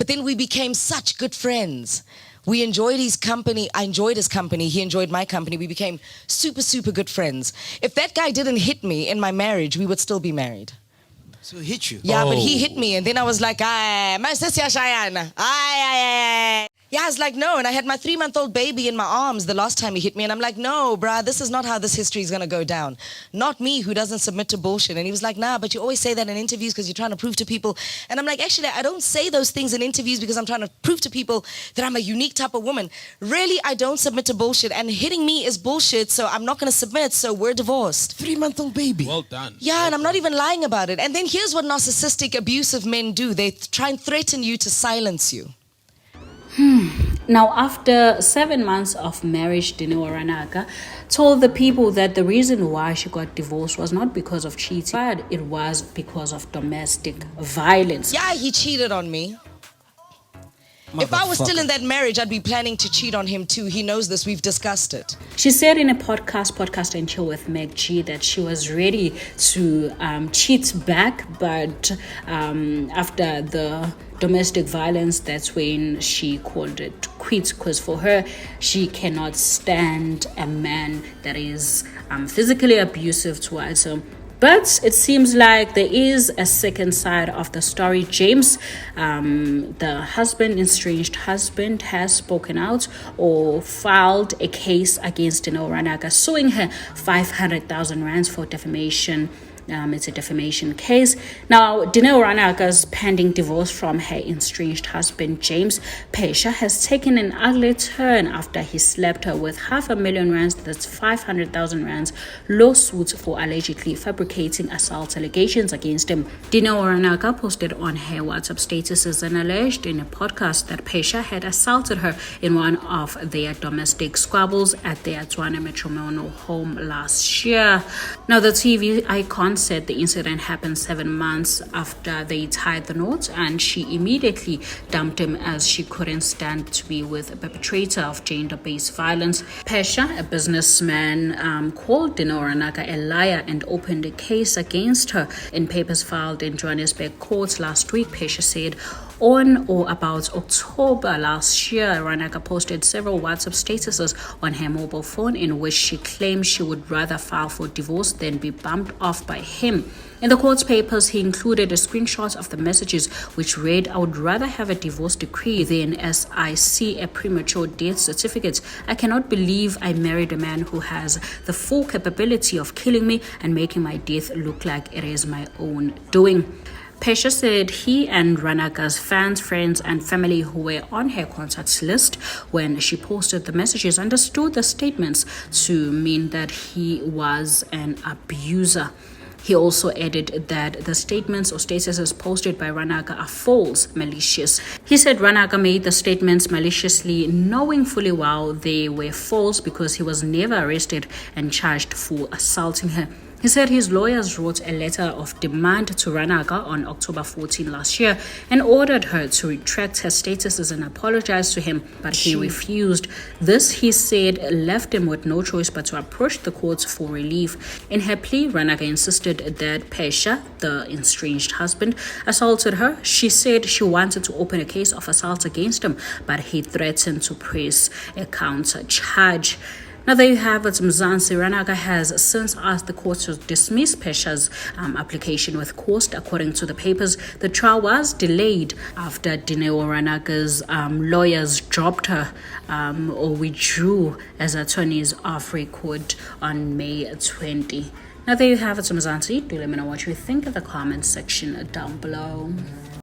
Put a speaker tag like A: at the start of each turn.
A: But then we became such good friends. We enjoyed his company. I enjoyed his company. He enjoyed my company. We became super, super good friends. If that guy didn't hit me in my marriage, we would still be married.
B: So he hit you?
A: Yeah, but he hit me. And then I was like, my sister Cheyenne. Yeah, I was like, no. And I had my 3-month-old baby in my arms the last time he hit me. And I'm like, no, bruh, this is not how this history is going to go down. Not me, who doesn't submit to bullshit. And he was like, nah, but you always say that in interviews because you're trying to prove to people. And I'm like, actually, I don't say those things in interviews because I'm trying to prove to people that I'm a unique type of woman. Really, I don't submit to bullshit. And hitting me is bullshit, so I'm not going to submit. So we're divorced.
B: 3-month-old baby.
C: Well done.
A: Yeah, and I'm not even lying about it. And then here's what narcissistic, abusive men do. They try and threaten you to silence you.
D: Now, after 7 months of marriage, Dineo Ranaka told the people that the reason why she got divorced was not because of cheating, but it was because of domestic violence.
A: Yeah, he cheated on me. If I was still in that marriage, I'd be planning to cheat on him too. He knows this. We've discussed it.
D: She said in a podcast and chill with Meg G, that she was ready to cheat back, but after the domestic violence, that's when she called it quits, because for her, she cannot stand a man that is physically abusive towards her. But it seems like there is a second side of the story. James, the estranged husband, has spoken out or filed a case against Dineo Ranaka, suing her 500,000 rands for defamation. It's a defamation case. Now, Dineo Ranaka's pending divorce from her estranged husband, James Pesha, has taken an ugly turn after he slapped her with 500,000 rands, that's 500,000 rands, lawsuit for allegedly fabricating assault allegations against him. Dineo Ranaka posted on her WhatsApp statuses and alleged in a podcast that Pesha had assaulted her in one of their domestic squabbles at their Tshwane matrimonial home last year. Now, the TV icon said the incident happened 7 months after they tied the knot, and she immediately dumped him as she couldn't stand to be with a perpetrator of gender-based violence. Pesha, a businessman, called Dineo Ranaka a liar and opened a case against her. In papers filed in Johannesburg courts last week, Pesha said on or about October last year, Ranaka posted several WhatsApp statuses on her mobile phone in which she claimed she would rather file for divorce than be bumped off by him. In the court's papers, he included a screenshot of the messages which read, "I would rather have a divorce decree than as I see a premature death certificate. I cannot believe I married a man who has the full capability of killing me and making my death look like it is my own doing." Pesha said he and Ranaka's fans, friends, and family who were on her contacts list when she posted the messages understood the statements to mean that he was an abuser. He also added that the statements or statuses posted by Ranaka are false, malicious. He said Ranaka made the statements maliciously, knowing fully well they were false because he was never arrested and charged for assaulting her. He said his lawyers wrote a letter of demand to Ranaka on October 14 last year and ordered her to retract her statuses and apologize to him, but he refused. This, he said, left him with no choice but to approach the courts for relief. In her plea, Ranaka insisted that Pesha, the estranged husband, assaulted her. She said she wanted to open a case of assault against him, but he threatened to press a counter charge. Now there you have it, Mzansi. Ranaka has since asked the court to dismiss Pesha's application with cost. According to the papers, the trial was delayed after Dineo Ranaka's lawyers dropped her or withdrew as attorneys off record on May 20. Now there you have it, Mzansi. Do let me know what you think in the comments section down below.